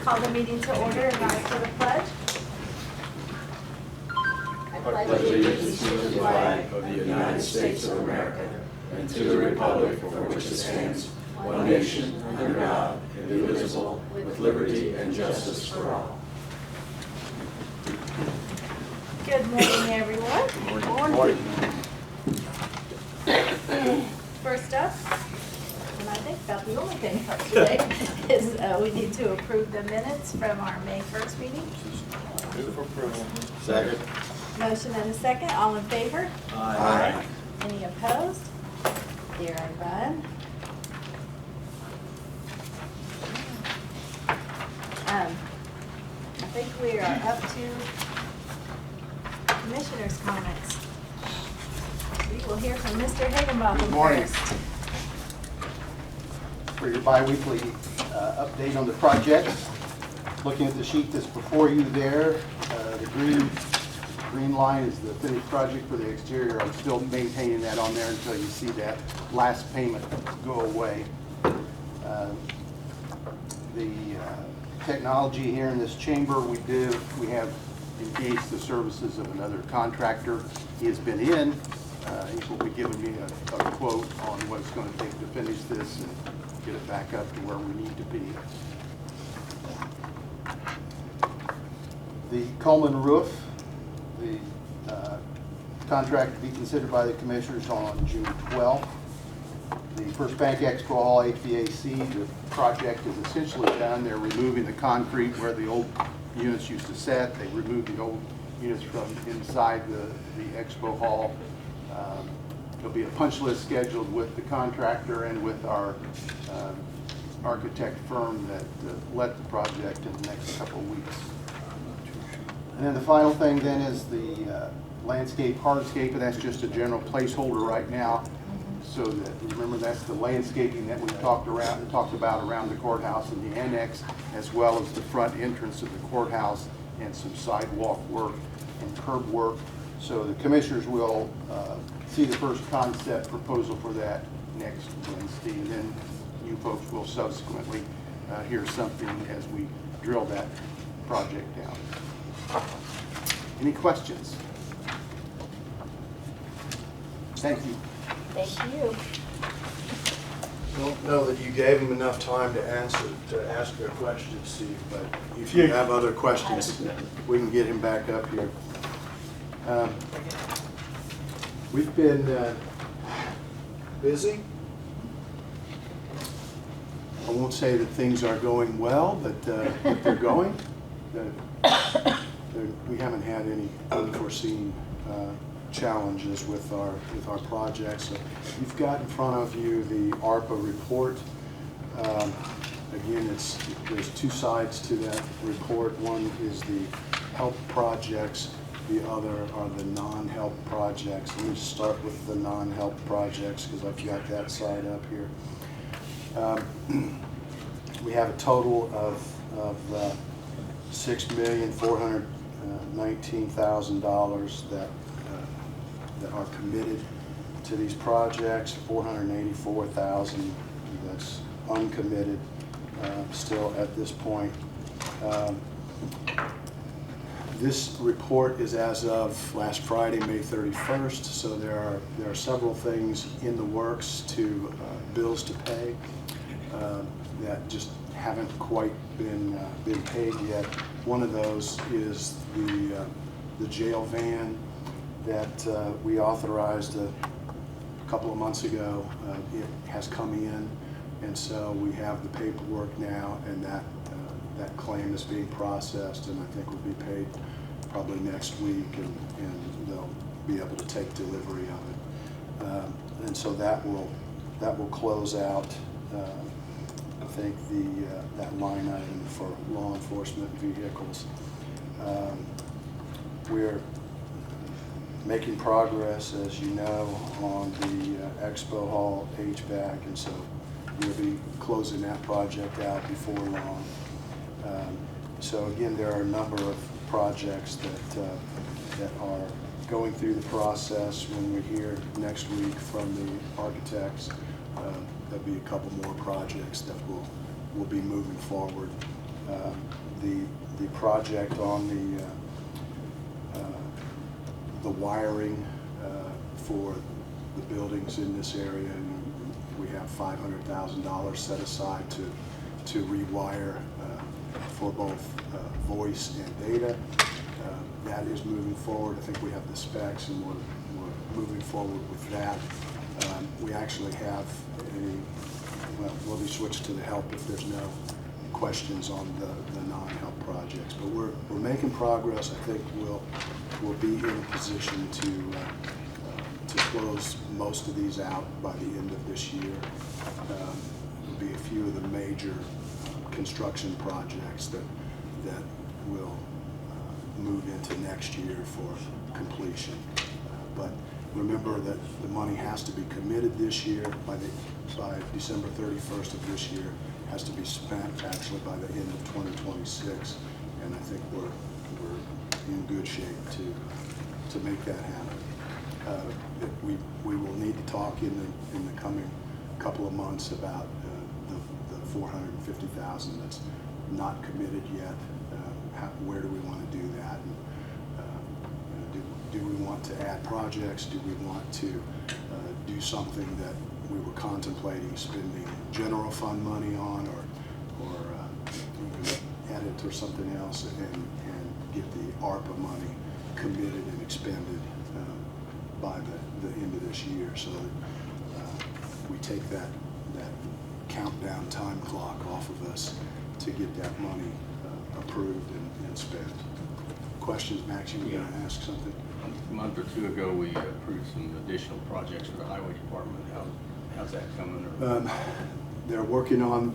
Call the meeting to order and rise for the pledge. I pledge allegiance to the flag of the United States of America and to the republic for which it stands, one nation, under God, indivisible, with liberty and justice for all. Good morning, everyone. Good morning. First up, and I think about the only thing up today, is we need to approve the minutes from our May 1st meeting. Move for approval. Second. Motion and a second. All in favor? Aye. Any opposed? There are none. I think we are up to commissioners' comments. We will hear from Mr. Higginbotham Good morning. first. For your bi-weekly update on the projects. Looking at the sheet that's before you there, the green line is the finished project for the exterior. I'm still maintaining that on there until you see that last payment go away. The technology here in this chamber, we have engaged the services of another contractor. He has been in. He will be giving me a quote on what it's going to take to finish this and get it back up to where we need to be. The Coleman roof, the contract to be considered by the commissioners on June 12th. The First Bank Expo Hall HVAC, the project is essentially done. They're removing the concrete where the old units used to set. They removed the old units from inside the Expo Hall. There'll be a punch list scheduled with the contractor and with our architect firm that led the project in the next couple of weeks. And then the final thing then is the landscape hardscape, and that's just a general placeholder right now. So that, remember, that's the landscaping that we talked about around the courthouse and the annex, as well as the front entrance of the courthouse and some sidewalk work and curb work. So the commissioners will see the first concept proposal for that next Wednesday, and then you folks will subsequently hear something as we drill that project down. Any questions? Thank you. Thank you. I don't know that you gave him enough time to ask your question, Steve, but if you have other questions, we can get him back up here. We've been busy. I won't say that things are going well, but they're going. We haven't had any unforeseen challenges with our projects. So you've got in front of you the ARPA report. Again, there's two sides to that report. One is the help projects. The other are the non-help projects. Let me start with the non-help projects because I've got that side up here. We have a total of $6,419,000 that are committed to these projects. 484,000 that's uncommitted still at this point. This report is as of last Friday, May 31st, so there are several things in the works to bills to pay that just haven't quite been paid yet. One of those is the jail van that we authorized a couple of months ago. It has come in, and so we have the paperwork now, and that claim is being processed, and I think will be paid probably next week, and they'll be able to take delivery of it. And so that will close out, I think, that line item for law enforcement vehicles. We're making progress, as you know, on the Expo Hall HVAC, and so we'll be closing that project out before long. So again, there are a number of projects that are going through the process. When we hear next week from the architects, there'll be a couple more projects that will be moving forward The project on the wiring for the buildings in this area, and we have $500,000 set aside to rewire for both voice and data. That is moving forward. I think we have the specs, and we're moving forward with that. We actually have we'll be switched to the help if there's no questions on the non-help projects. But we're making progress. I think we'll be in a position to close most of these out by the end of this year. There'll be a few of the major construction projects that will move into next year for completion. But remember that the money has to be committed this year by December 31st of this year, has to be spent actually by the end of 2026, and I think we're in good shape to make that happen. We will need to talk in the coming couple of months about the $450,000 that's not committed yet. Where do we want to do that? And, do we want to add projects? Do we want to do something that we were contemplating spending general fund money on, or even add it to something else and get the ARPA money committed and expended by the end of this year, so that we take that countdown time clock off of us to get that money approved and spent. Questions, Max? You were going to ask something? A month or two ago, we approved some additional projects for the highway department. How's that coming? They're working on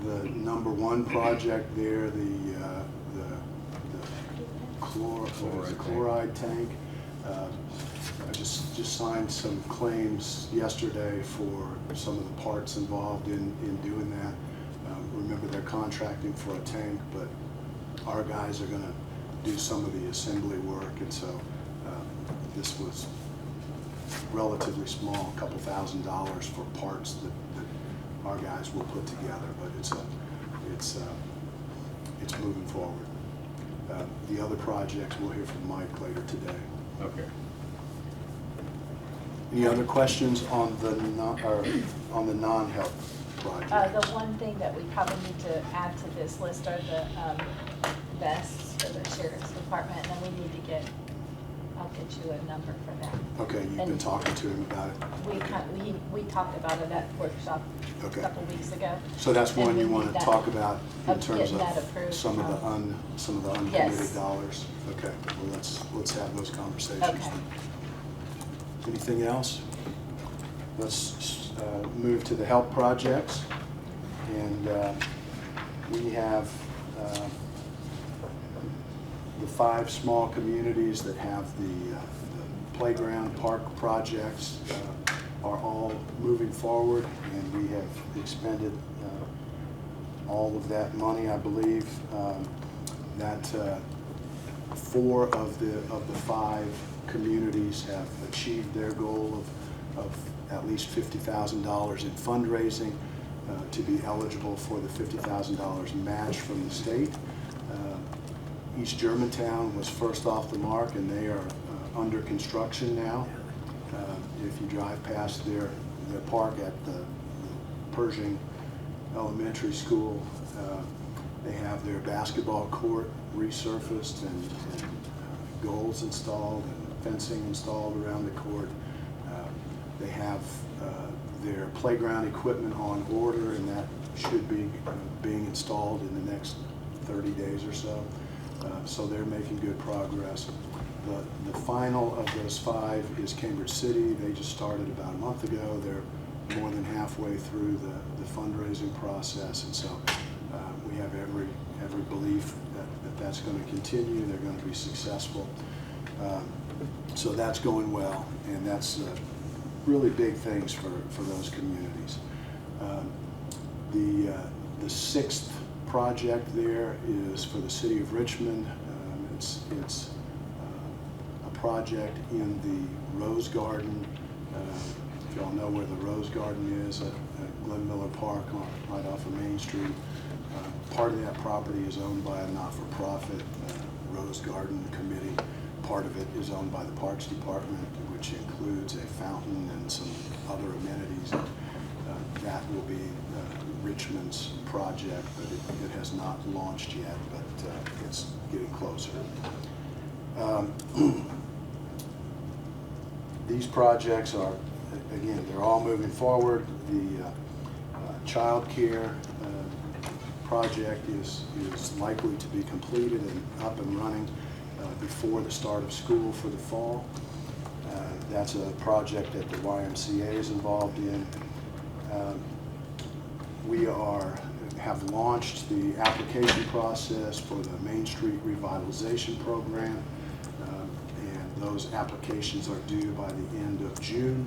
the #1 project there, the chloride tank. I just signed some claims yesterday for some of the parts involved in doing that. Remember, they're contracting for a tank, but our guys are going to do some of the assembly work, and so this was relatively small, a couple $1,000s for parts that our guys will put together, but it's moving forward. The other projects, we'll hear from Mike later today. Okay. Any other questions on the non-help project? The one thing that we probably need to add to this list are the vests for the sheriff's department, and then we need to I'll get you a number for that. Okay, you've been talking to him about it? We talked about it at workshop a couple weeks ago. So that's one And you we want need to that- talk about in terms getting that of approved. some of the uncommitted Yes. dollars? Okay, well, let's have those conversations. Okay. then. Anything else? Let's move to the help projects, and we have the 5 small communities that have the playground park projects are all moving forward, and we have expended all of that money, I believe. That 4 of the 5 communities have achieved their goal of at least $50,000 in fundraising to be eligible for the $50,000 match from the state. East Germantown was first off the mark, and they are under construction now. If you drive past their park at the Pershing Elementary School, they have their basketball court resurfaced and goals installed and fencing installed around the court. They have their playground equipment on order, and that should be being installed in the next 30 days or so. So they're making good progress. The final of those 5 is Cambridge City. They just started about a month ago. They're more than halfway through the fundraising process, and so we have every belief that that's going to continue. They're going to be successful. So that's going well, and that's really big things for those communities. The 6th project there is for the city of Richmond. It's a project in the Rose Garden. If y'all know where the Rose Garden is at Glen Miller Park, right off of Main Street. Part of that property is owned by a not-for-profit, Rose Garden Committee. Part of it is owned by the Parks Department, which includes a fountain and some other amenities. That will be Richmond's project, but it has not launched yet, but it's getting closer. These projects are, again, they're all moving forward. The child care project is likely to be completed and up and running before the start of school for the fall. That's a project that the YMCA is involved in. We have launched the application process for the Main Street Revitalization Program, and those applications are due by the end of June.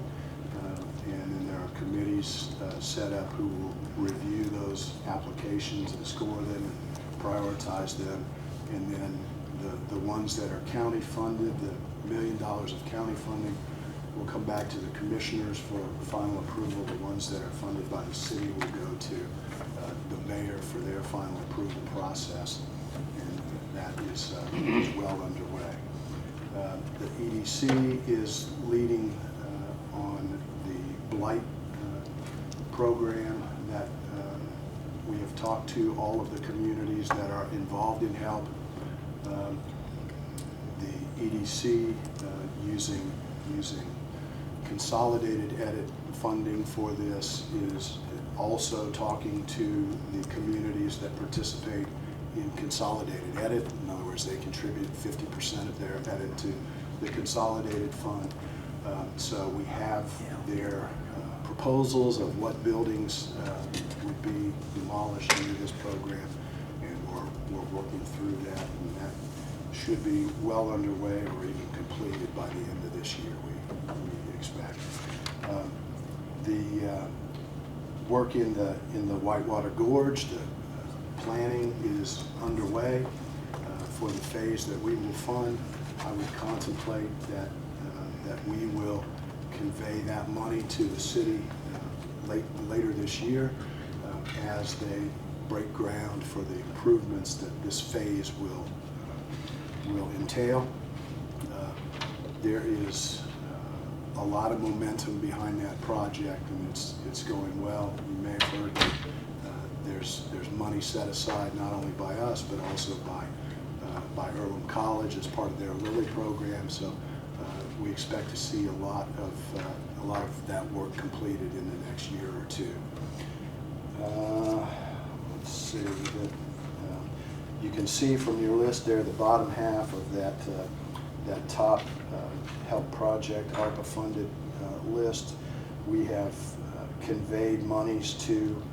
And then there are committees set up who will review those applications and score them and prioritize them. And then the ones that are county funded, the $1 million of county funding, will come back to the commissioners for final approval. The ones that are funded by the city will go to the mayor for their final approval process, and that is well underway. The EDC is leading on the blight program that we have talked to all of the communities that are involved in help. The EDC using consolidated edit funding for this is also talking to the communities that participate in consolidated edit. In other words, they contribute 50% of their edit to the consolidated fund. So we have their proposals of what buildings would be demolished under this program, and we're working through that, and that should be well underway or even completed by the end of this year, we expect. The work in the Whitewater Gorge, the planning is underway for the phase that we will fund. I would contemplate that we will convey that money to the city later this year as they break ground for the improvements that this phase will entail. There is a lot of momentum behind that project, and it's going well. You may have heard that there's money set aside not only by us but also by Earlham College as part of their Lilly program. So we expect to see a lot of that work completed in the next year or two. Let's see. You can see from your list there the bottom half of that top help project ARPA funded list. We have conveyed monies to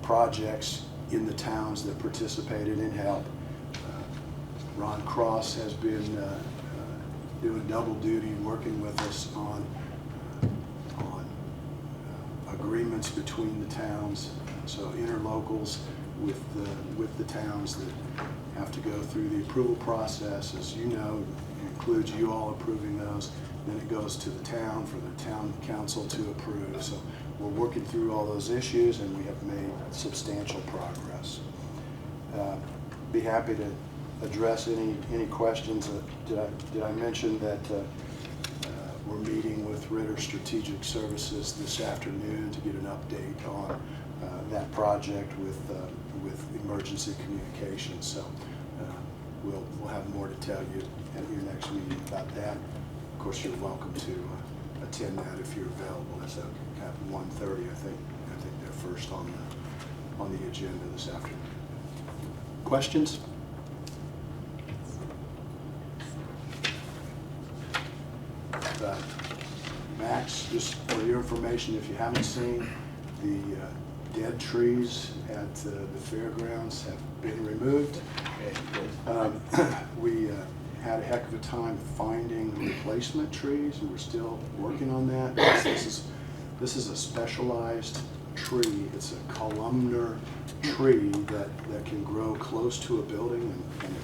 projects in the towns that participated in help. Ron Cross has been doing double duty, working with us on agreements between the towns, so interlocals with the towns that have to go through the approval process. As you know, it includes you all approving those. Then it goes to the town for the town council to approve. So we're working through all those issues, and we have made substantial progress. Be happy to address any questions. Did I mention that we're meeting with Ritter Strategic Services this afternoon to get an update on that project with emergency communications. So we'll have more to tell you at your next meeting about that. Of course, you're welcome to attend that if you're available. It's at 1:30, I think they're first on the agenda this afternoon. Questions? Max, just for your information, if you haven't seen, the dead trees at the fairgrounds have been removed. We had a heck of a time finding replacement trees, and we're still working on that. This is a specialized tree. It's a columnar tree that can grow close to a building, and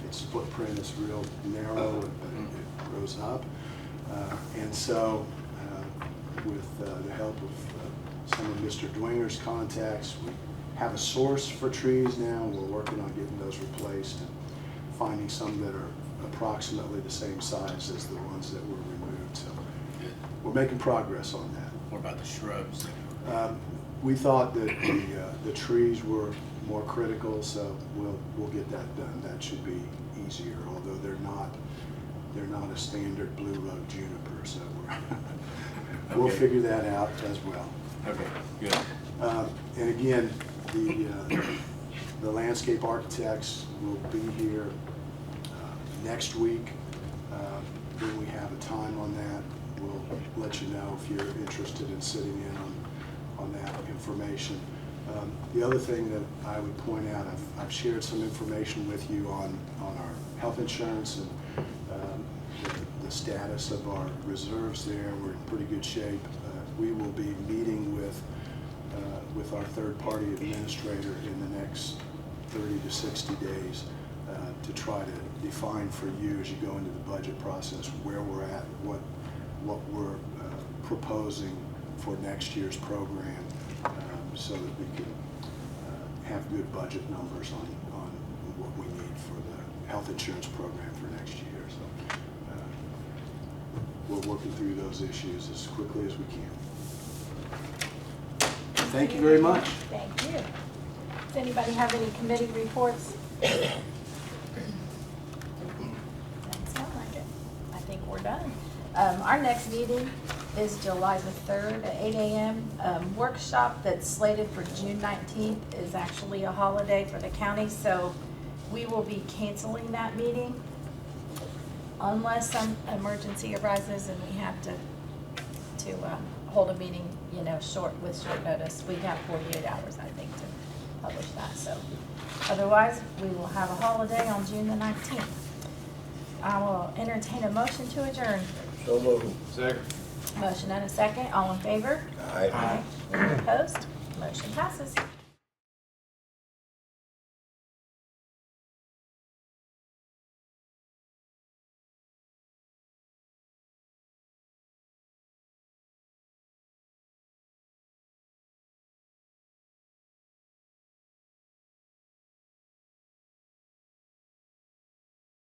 its footprint is real narrow, but it grows up. And so with the help of some of Mr. Dwinger's contacts. We have a source for trees now. We're working on getting those replaced and finding some that are approximately the same size as the ones that were removed. So we're making progress on that. What about the shrubs? We thought that the trees were more critical, so we'll get that done. That should be easier, although they're not a standard blue road juniper, so we'll Okay. figure that out as well. Okay, good. And again, the landscape architects will be here next week. When we have a time on that, we'll let you know if you're interested in sitting in on that information. The other thing that I would point out, I've shared some information with you on our health insurance and the status of our reserves there. We're in pretty good shape. We will be meeting with our third-party administrator in the next 30 to 60 days to try to define for you as you go into the budget process where we're at, what we're proposing for next year's program, so that we can have good budget numbers on what we need for the health insurance program for next year. So we're working through those issues as quickly as we can. Thank you very much. Thank you. Does anybody have any committee reports? Doesn't sound like it. I think we're done. Our next meeting is July the 3rd at 8 a.m. Workshop that's slated for June 19th is actually a holiday for the county, so we will be canceling that meeting unless some emergency arises and we have to hold a meeting, with short notice. We have 48 hours, I think, to publish that. So otherwise, we will have a holiday on June the 19th. I will entertain a motion to adjourn. So moved. Second. Motion and a second. All in favor? Aye. Any opposed? Motion passes.